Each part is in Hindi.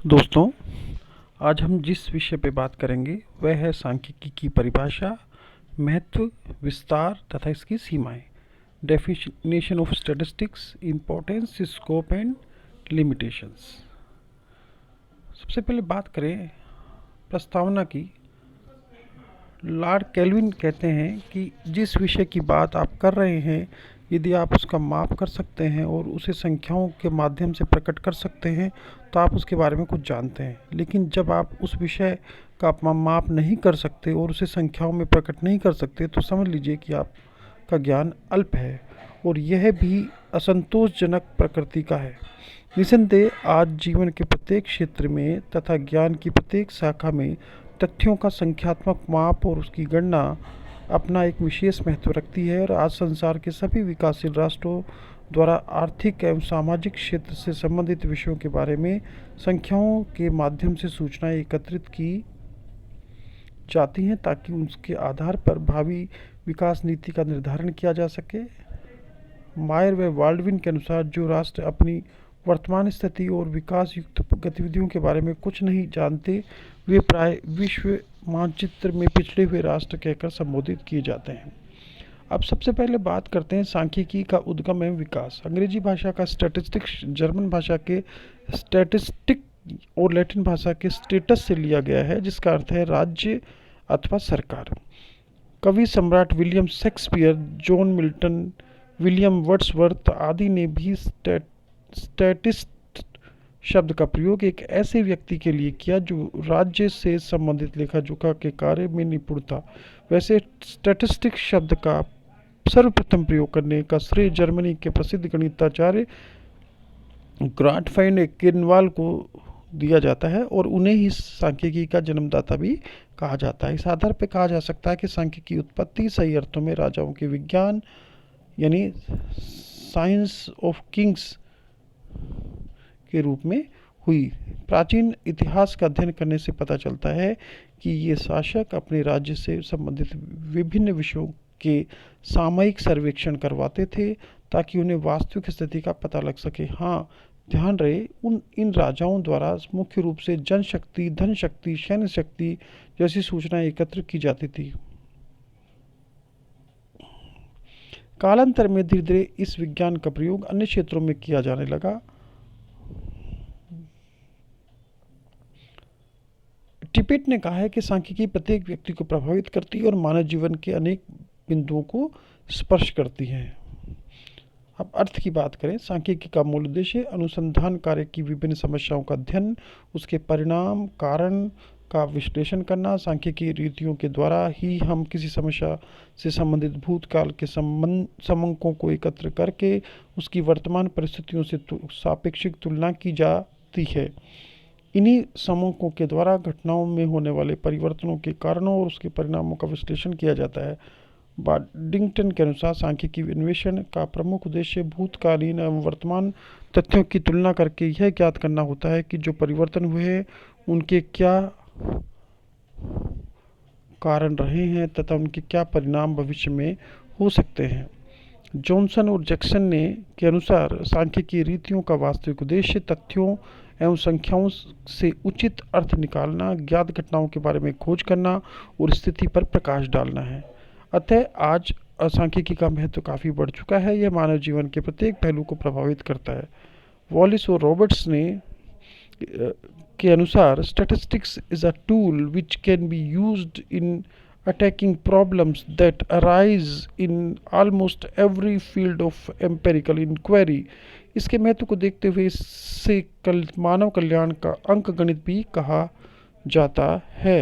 दोस्तों, आज हम जिस विषय पे बात करेंगे वह है सांख्यिकी की परिभाषा, महत्व, विस्तार तथा इसकी सीमाएं। Definition of statistics, importance, scope and limitations. सबसे पहले बात करें प्रस्तावना की। लॉर्ड केल्विन कहते हैं कि जिस विषय की बात आप कर रहे हैं, यदि आप उसका माप कर सकते हैं और उसे संख्याओं के माध्यम से प्रकट कर सकते हैं तो आप उसके बारे में कुछ जानते हैं। लेकिन जब आप उस विषय का माप नहीं कर सकते और उसे संख्याओं में प्रकट नहीं कर सकते तो समझ लीजिए कि आपका ज्ञान अल्प है और यह भी असंतोषजनक प्रकृति का है। निसंदेह आज जीवन के प्रत्येक क्षेत्र में तथा ज्ञान की प्रत्येक शाखा में तथ्यों का संख्यात्मक माप और उसकी गणना अपना एक विशेष महत्व रखती है और आज संसार के सभी विकासशील राष्ट्रों द्वारा आर्थिक एवं सामाजिक क्षेत्र से संबंधित विषयों के बारे में संख्याओं के माध्यम से सूचनाएं एकत्रित की जाती हैं ताकि उसके आधार पर भावी विकास नीति का निर्धारण किया जा सके। मायर व बाल्डविन के अनुसार जो राष्ट्र अपनी वर्तमान स्थिति और विकास युक्त गतिविधियों के बारे में कुछ नहीं जानते वे प्राय विश्व मानचित्र में पिछड़े हुए राष्ट्र कहकर संबोधित किए जाते हैं। अब सबसे पहले बात करते हैं सांख्यिकी का उद्गम एवं विकास। अंग्रेजी भाषा का स्टैटिस्टिक्स जर्मन भाषा के स्टैटिस्टिक और लैटिन भाषा के स्टेटस से लिया गया है, जिसका अर्थ है राज्य अथवा सरकार। कवि सम्राट William Shakespeare, John Milton, William Wordsworth आदि ने भी स्टैटिस्ट शब्द का प्रयोग एक ऐसे व्यक्ति के लिए किया जो राज्य से संबंधित लेखा जोखा के कार्य में निपुण था। वैसे स्टैटिस्टिक्स शब्द का सर्वप्रथम प्रयोग करने का श्रेय जर्मनी के प्रसिद्ध गणिताचार्य ग्राटफाइंड किर्नवाल को दिया जाता है और उन्हें ही सांख्यिकी का जन्मदाता भी कहा जाता है। इस आधार पर कहा जा सकता है कि सांख्यिकी की उत्पत्ति सही अर्थों में राजाओं के विज्ञान यानी साइंस ऑफ किंग्स के रूप में हुई। प्राचीन इतिहास का अध्ययन करने से पता चलता है कि ये शासक अपने राज्य से संबंधित विभिन्न विषयों के सामयिक सर्वेक्षण करवाते थे ताकि उन्हें वास्तविक स्थिति का पता लग सके। हाँ, ध्यान रहे इन राजाओं द्वारा मुख्य रूप से जनशक्ति, धन शक्ति, सैन्य शक्ति जैसी सूचनाएं एकत्र की जाती थी। कालांतर में धीरे धीरे इस विज्ञान का प्रयोग अन्य क्षेत्रों में किया जाने लगा। टिपेट ने कहा है कि सांख्यिकी प्रत्येक व्यक्ति को प्रभावित करती है और मानव जीवन के अनेक बिंदुओं को स्पर्श करती है। अब अर्थ की बात करें, सांख्यिकी का मूल उद्देश्य अनुसंधान कार्य की विभिन्न समस्याओं का अध्ययन, उसके परिणाम, कारण का विश्लेषण करना। सांख्यिकी रीतियों के द्वारा ही हम किसी समस्या से संबंधित भूतकाल के समंकों को एकत्र करके उसकी वर्तमान परिस्थितियों से सापेक्षिक तुलना की जाती है। इन्हीं समूहों के द्वारा घटनाओं में होने वाले परिवर्तनों के कारणों और उसके परिणामों का विश्लेषण किया जाता है। बार्डिंगटन के अनुसार सांख्यिकी अन्वेषण का प्रमुख उद्देश्य भूतकालीन एवं वर्तमान तथ्यों की तुलना करके यह ज्ञात करना होता है कि जो परिवर्तन हुए हैं उनके क्या कारण रहे हैं तथा उनके क्या परिणाम भविष्य में हो सकते हैं। जॉनसन और जैक्सन के अनुसार सांख्यिकी रीतियों का वास्तविक उद्देश्य तथ्यों एवं संख्याओं से उचित अर्थ निकालना, ज्ञात घटनाओं के बारे में खोज करना और स्थिति पर प्रकाश डालना है। अतः आज सांख्यिकी का महत्व काफ़ी बढ़ चुका है। यह मानव जीवन के प्रत्येक पहलू को प्रभावित करता है। वॉलिस और रॉबर्ट्स के अनुसार statistics is a tool which can be used in attacking problems that arise in almost every field of empirical inquiry। इसके महत्व को देखते हुए इससे मानव कल्याण का अंकगणित भी कहा जाता है।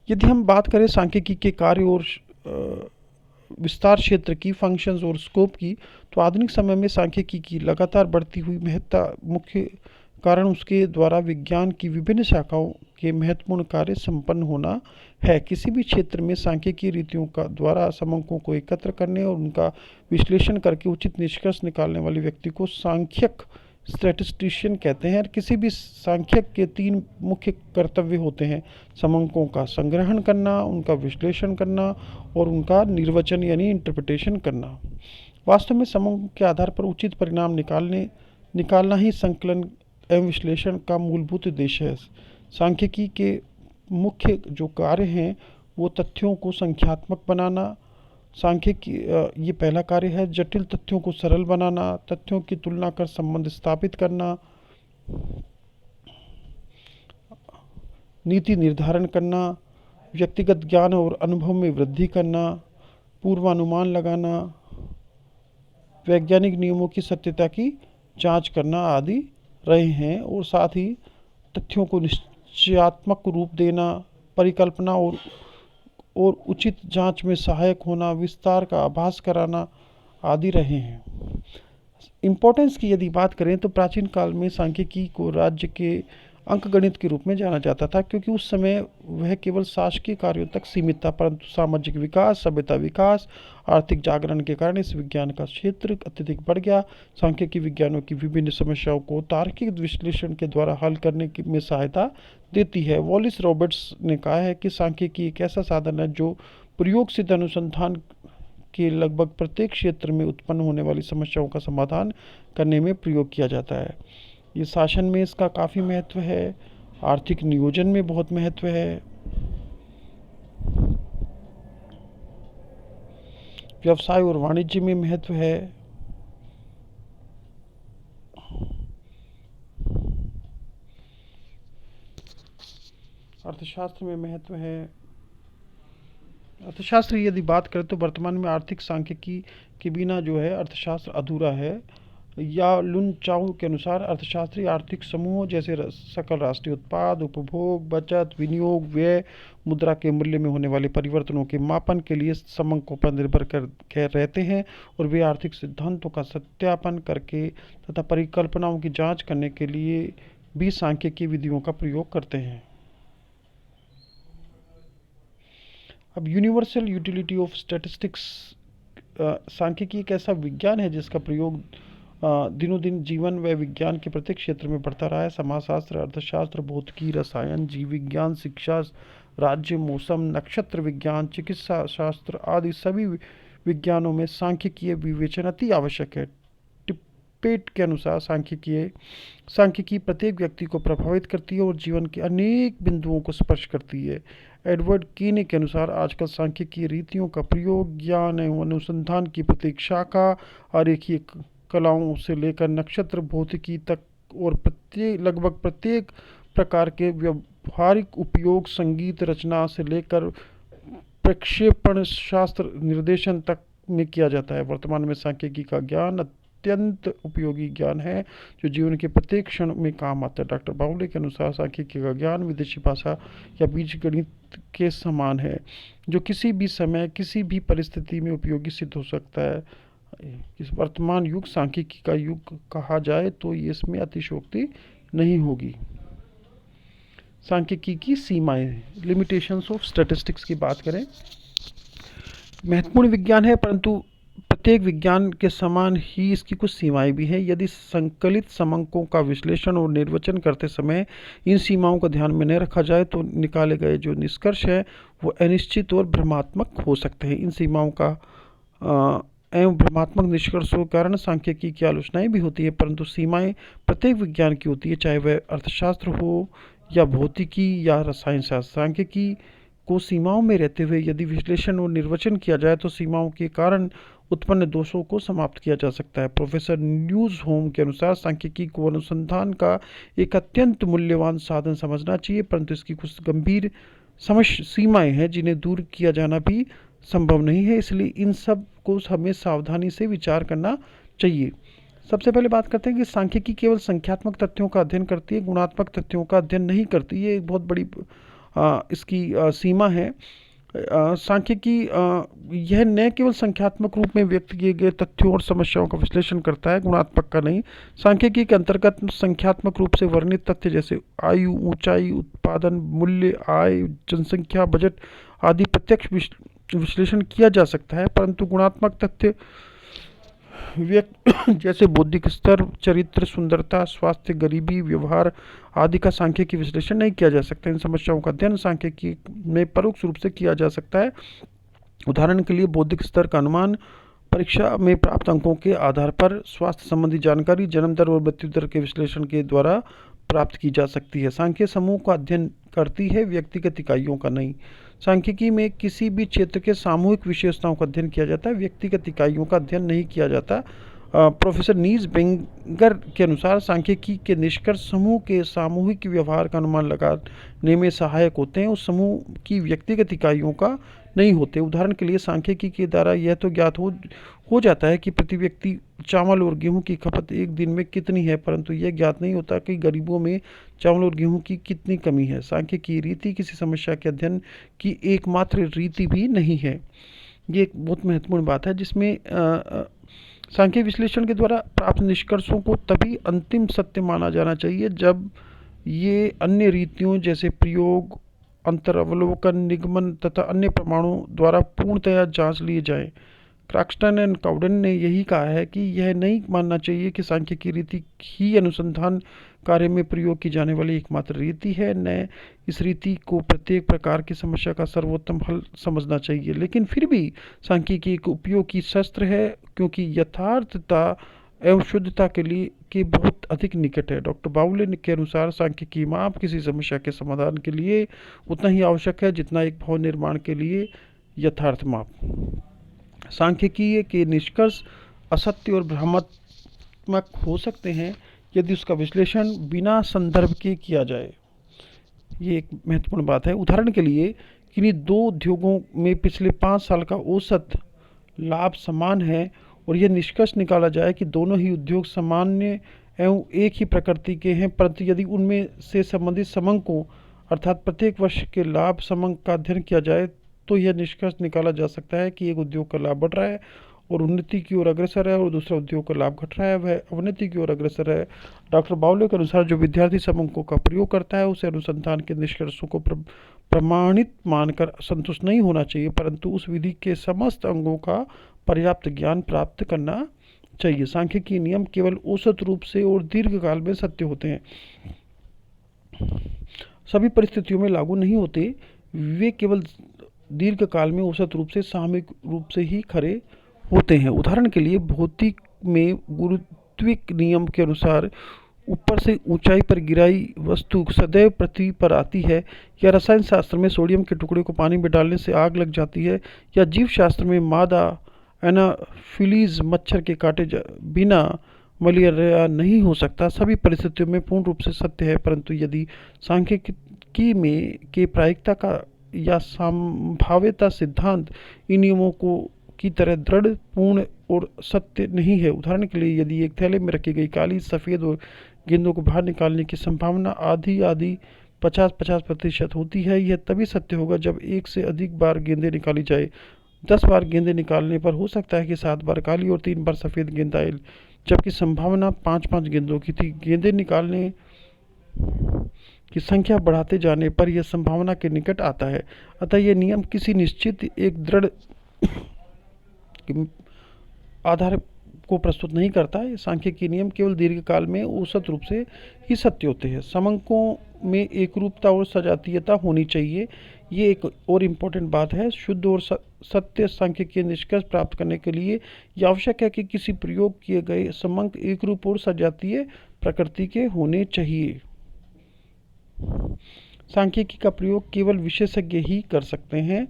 यदि हम बात करें सांख्यिकी के कार्य और विस्तार क्षेत्र की, फंक्शंस और स्कोप की, तो आधुनिक समय में सांख्यिकी की लगातार बढ़ती हुई महत्ता मुख्य कारण उसके द्वारा विज्ञान की विभिन्न शाखाओं के महत्वपूर्ण कार्य संपन्न होना है। किसी भी क्षेत्र में सांख्यिकी रीतियों का द्वारा समंकों को एकत्र करने और उनका विश्लेषण करके उचित निष्कर्ष निकालने वाले व्यक्ति को सांख्यक स्टैटिस्टिशियन कहते हैं। किसी भी सांख्यक के 3 मुख्य कर्तव्य होते हैं: समंकों का संग्रहण करना, उनका विश्लेषण करना और उनका निर्वचन यानी इंटरप्रिटेशन करना। वास्तव में समंकों के आधार पर उचित परिणाम निकालना ही संकलन एवं विश्लेषण का मूलभूत उद्देश्य है। सांख्यिकी के मुख्य जो कार्य हैं वो तथ्यों को संख्यात्मक बनाना, सांख्यिकी ये पहला कार्य है। जटिल तथ्यों को सरल बनाना, तथ्यों की तुलना कर संबंध स्थापित करना, नीति निर्धारण करना, व्यक्तिगत ज्ञान और अनुभव में वृद्धि करना, पूर्वानुमान लगाना, वैज्ञानिक नियमों की सत्यता की जांच करना आदि रहे हैं। और साथ ही तथ्यों को निश्चयात्मक रूप देना, परिकल्पना और उचित जांच में सहायक होना, विस्तार का आभास कराना आदि रहे हैं। इम्पोर्टेंस की यदि बात करें तो प्राचीन काल में सांख्यिकी को राज्य के अंकगणित के रूप में जाना जाता था, क्योंकि उस समय वह केवल शासकीय कार्यों तक सीमित था। परंतु सामाजिक विकास, सभ्यता विकास, आर्थिक जागरण के कारण इस विज्ञान का क्षेत्र अत्यधिक बढ़ गया। सांख्यिकी विज्ञानों की विभिन्न समस्याओं को तार्किक विश्लेषण के द्वारा हल करने में सहायता देती है। वॉलिस रॉबर्ट्स ने कहा है कि सांख्यिकी एक ऐसा साधन है जो प्रयोग सिद्ध अनुसंधान के लगभग प्रत्येक क्षेत्र में उत्पन्न होने वाली समस्याओं का समाधान करने में प्रयोग किया जाता है। ये शासन में इसका काफ़ी महत्व है, आर्थिक नियोजन में बहुत महत्व है, व्यवसाय और वाणिज्य में महत्व है, अर्थशास्त्र में महत्व है। अर्थशास्त्र यदि बात करें तो वर्तमान में आर्थिक सांख्यिकी के बिना जो है अर्थशास्त्र अधूरा है। या लुन चाउ के अनुसार अर्थशास्त्री आर्थिक समूह जैसे सकल राष्ट्रीय उत्पाद, उपभोग, बचत, विनियोग, व्यय, मुद्रा के मूल्य में होने वाले परिवर्तनों के मापन के लिए समंकों पर निर्भर कर रहते हैं, और वे आर्थिक सिद्धांतों का सत्यापन करके तथा परिकल्पनाओं की जांच करने के लिए भी सांख्यिकी विधियों का प्रयोग करते हैं। अब यूनिवर्सल यूटिलिटी ऑफ स्टैटिस्टिक्स, सांख्यिकी एक ऐसा विज्ञान है जिसका प्रयोग दिनों दिन जीवन व विज्ञान के प्रत्येक क्षेत्र में बढ़ता रहा है। समाजशास्त्र, अर्थशास्त्र, भौतिकी, रसायन, जीव विज्ञान, शिक्षा, राज्य, मौसम, नक्षत्र विज्ञान, चिकित्सा शास्त्र आदि सभी विज्ञानों में सांख्यिकीय विवेचन अति आवश्यक है। टिप्पेट के अनुसार सांख्यिकी प्रत्येक व्यक्ति को प्रभावित करती है और जीवन के अनेक बिंदुओं को स्पर्श करती है। एडवर्ड कीने के अनुसार आजकल सांख्यिकीय रीतियों का प्रयोग ज्ञान एवं अनुसंधान की प्रत्येक शाखा, आरेखीय कलाओं से लेकर नक्षत्र भौतिकी तक और लगभग प्रत्येक प्रकार के व्यावहारिक उपयोग, संगीत रचना से लेकर प्रक्षेपण शास्त्र निर्देशन तक में किया जाता है। वर्तमान में सांख्यिकी का ज्ञान अत्यंत उपयोगी ज्ञान है जो जीवन के प्रत्येक क्षण में काम आता है। डॉक्टर बावले के अनुसार सांख्यिकी का ज्ञान विदेशी भाषा या बीजगणित के समान है, जो किसी भी समय किसी भी परिस्थिति में उपयोगी सिद्ध हो सकता है। इस वर्तमान युग सांख्यिकी का युग कहा जाए तो इसमें अतिशयोक्ति नहीं होगी। सांख्यिकी की सीमाएं, लिमिटेशंस ऑफ स्टैटिस्टिक्स की बात करें, महत्वपूर्ण विज्ञान है परंतु प्रत्येक विज्ञान के समान ही इसकी कुछ सीमाएं भी हैं। यदि संकलित समंकों का विश्लेषण और निर्वचन करते समय इन सीमाओं को ध्यान में न रखा जाए तो निकाले गए जो निष्कर्ष है वो अनिश्चित और भ्रमात्मक हो सकते हैं। इन सीमाओं का एवं भ्रमात्मक निष्कर्षों के कारण सांख्यिकी की आलोचनाएं भी होती है, परंतु सीमाएं प्रत्येक विज्ञान की होती है, चाहे वह अर्थशास्त्र हो या भौतिकी या रसायन शास्त्र। सांख्यिकी को सीमाओं में रहते हुए यदि विश्लेषण और निर्वचन किया जाए तो सीमाओं के कारण उत्पन्न दोषों को समाप्त किया जा सकता है। प्रोफेसर न्यूज़होम के अनुसार सांख्यिकी को अनुसंधान का एक अत्यंत मूल्यवान साधन समझना चाहिए, परंतु इसकी कुछ गंभीर सीमाएं हैं जिन्हें दूर किया जाना भी संभव नहीं है, इसलिए इन सब को हमें सावधानी से विचार करना चाहिए। सबसे पहले बात करते हैं कि सांख्यिकी केवल संख्यात्मक तथ्यों का अध्ययन करती है, गुणात्मक तथ्यों का अध्ययन नहीं करती। ये एक बहुत बड़ी इसकी सीमा है। सांख्यिकी यह न केवल संख्यात्मक रूप में व्यक्त किए गए तथ्यों और समस्याओं का विश्लेषण करता है, गुणात्मक का नहीं। सांख्यिकी के अंतर्गत संख्यात्मक रूप से वर्णित तथ्य जैसे आयु, ऊंचाई, उत्पादन, मूल्य, आय, जनसंख्या, बजट आदि प्रत्यक्ष विश्लेषण किया जा सकता है, परंतु गुणात्मक तथ्य जैसे बौद्धिक स्तर, चरित्र, सुंदरता, स्वास्थ्य, गरीबी, व्यवहार आदि का सांख्यिकी विश्लेषण नहीं किया जा सकता। इन समस्याओं का अध्ययन सांख्यिकी में परोक्ष रूप से किया जा सकता है। उदाहरण के लिए बौद्धिक स्तर का अनुमान परीक्षा में प्राप्त अंकों के आधार पर स्वास्थ्य संबंधी जानकारी जन्म दर और मृत्यु दर के विश्लेषण के द्वारा प्राप्त की जा सकती है। सांख्यिकी समूह का अध्ययन करती है, व्यक्तिगत इकाइयों का नहीं। सांख्यिकी में किसी भी क्षेत्र के सामूहिक विशेषताओं का अध्ययन किया जाता है, व्यक्तिगत इकाइयों का अध्ययन नहीं किया जाता। प्रोफेसर नील्स बेंगर के अनुसार सांख्यिकी के निष्कर्ष समूह के सामूहिक व्यवहार का अनुमान लगाने में सहायक होते हैं, उस समूह की व्यक्तिगत इकाइयों का नहीं होते। उदाहरण के लिए सांख्यिकी के द्वारा यह तो ज्ञात हो जाता है कि प्रति व्यक्ति चावल और गेहूं की खपत एक दिन में कितनी है, परंतु यह ज्ञात नहीं होता कि गरीबों में चावल और गेहूं की कितनी कमी है। सांख्यिकी रीति किसी समस्या के अध्ययन की एकमात्र रीति भी नहीं है। ये एक बहुत महत्वपूर्ण बात है, जिसमें सांख्यिकी विश्लेषण के द्वारा प्राप्त निष्कर्षों को तभी अंतिम सत्य माना जाना चाहिए जब ये अन्य रीतियों जैसे प्रयोग, अंतरावलोकन, निगमन तथा अन्य प्रमाणों द्वारा पूर्णतया जांच लिए जाएं। क्रॉक्स्टन एंड काउडेन ने यही कहा है कि यह नहीं मानना चाहिए कि सांख्यिकी रीति ही अनुसंधान कार्य में प्रयोग की जाने वाली एकमात्र रीति है, न इस रीति को प्रत्येक प्रकार की समस्या का सर्वोत्तम हल समझना चाहिए। लेकिन फिर भी सांख्यिकी एक उपयोगी शस्त्र है, क्योंकि यथार्थता एवं शुद्धता के बहुत अधिक निकट है। डॉक्टर बाउले के अनुसार सांख्यिकी माप किसी समस्या के समाधान के लिए उतना ही आवश्यक है जितना एक भवन निर्माण के लिए यथार्थ माप। सांख्यिकी के निष्कर्ष असत्य और भ्रामक हो सकते हैं यदि उसका विश्लेषण बिना संदर्भ के किया जाए। ये एक महत्वपूर्ण बात है। उदाहरण के लिए किन्हीं दो उद्योगों में पिछले 5 साल का औसत लाभ समान है और यह निष्कर्ष निकाला जाए कि दोनों ही उद्योग सामान्य एवं एक ही प्रकृति के हैं, परंतु यदि उनमें से संबंधित समंकों अर्थात प्रत्येक वर्ष के लाभ समंक का अध्ययन किया जाए तो यह निष्कर्ष निकाला जा सकता है कि एक उद्योग का लाभ बढ़ रहा है और उन्नति की ओर अग्रसर है और दूसरा उद्योग का लाभ घट रहा है, वह अवनति की ओर अग्रसर है। डॉक्टर बाउले के अनुसार जो विद्यार्थी समंकों का प्रयोग करता है उसे अनुसंधान के निष्कर्षों को प्रमाणित मानकर संतुष्ट नहीं होना चाहिए, परंतु उस विधि के समस्त अंगों का पर्याप्त ज्ञान प्राप्त करना चाहिए। सांख्यिकी नियम केवल औसत रूप से और दीर्घकाल में सत्य होते हैं, सभी परिस्थितियों में लागू नहीं होते। वे केवल दीर्घकाल में औसत रूप से सामयिक रूप से ही खरे होते हैं। उदाहरण के लिए भौतिक में गुरुत्विक नियम के अनुसार ऊपर से ऊंचाई पर गिराई वस्तु सदैव पृथ्वी पर आती है, या रसायन शास्त्र में सोडियम के टुकड़े को पानी में डालने से आग लग जाती है, या जीव शास्त्र में मादा एनाफिलीज मच्छर के काटे बिना मलेरिया नहीं हो सकता, सभी परिस्थितियों में पूर्ण रूप से सत्य है। परंतु यदि सांख्यिकी में के प्रायिकता का या संभाव्यता सिद्धांत इन नियमों को की तरह दृढ़, पूर्ण और सत्य नहीं है। उदाहरण के लिए यदि एक थैले में रखी गई काली, सफ़ेद और गेंदों को बाहर निकालने की संभावना आधी 50-50% होती है, यह तभी सत्य होगा जब एक से अधिक बार गेंदें निकाली जाए। 10 बार गेंदें निकालने पर हो सकता है कि 7 बार काली और 3 बार सफ़ेद गेंद आए, जबकि संभावना 5-5 गेंदों की थी। गेंदें निकालने की संख्या बढ़ाते जाने पर यह संभावना के निकट आता है। अतः यह नियम किसी निश्चित एक दृढ़ आधार को प्रस्तुत नहीं करता है। सांख्यिकी नियम केवल दीर्घकाल में औसत रूप से ही सत्य होते हैं। समंकों में एकरूपता और सजातीयता होनी चाहिए, ये एक और इम्पोर्टेंट बात है। शुद्ध और सत्य सांख्यिकीय निष्कर्ष प्राप्त करने के लिए यह आवश्यक है कि किसी प्रयोग किए गए समंक एकरूप और सजातीय प्रकृति के होने चाहिए। सांख्यिकी का प्रयोग केवल विशेषज्ञ ही कर सकते हैं।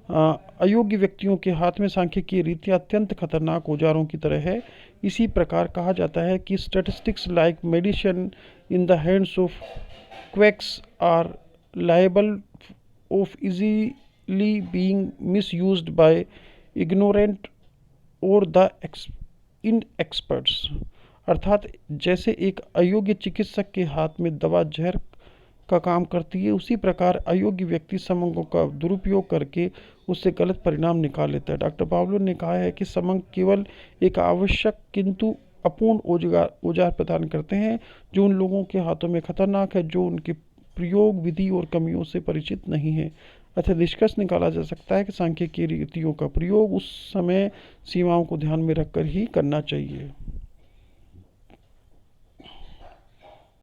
अयोग्य व्यक्तियों के हाथ में सांख्यिकीय रीतियाँ अत्यंत खतरनाक औजारों की तरह है। इसी प्रकार कहा जाता है कि statistics like medicine in the hands of quacks are liable of easily being misused by ignorant और द इनएक्सपर्ट्स। अर्थात जैसे एक अयोग्य चिकित्सक के हाथ में दवा जहर का काम करती है, उसी प्रकार अयोग्य व्यक्ति समंकों का दुरुपयोग करके उससे गलत परिणाम निकाल लेता है। डॉक्टर बावलो ने कहा है कि समंक केवल एक आवश्यक किंतु अपूर्ण औजार प्रदान करते हैं जो उन लोगों के हाथों में खतरनाक है जो उनके प्रयोग विधि और कमियों से परिचित नहीं है। अतः निष्कर्ष निकाला जा सकता है कि सांख्यिकीय रीतियों का प्रयोग उस समय सीमाओं को ध्यान में रखकर ही करना चाहिए।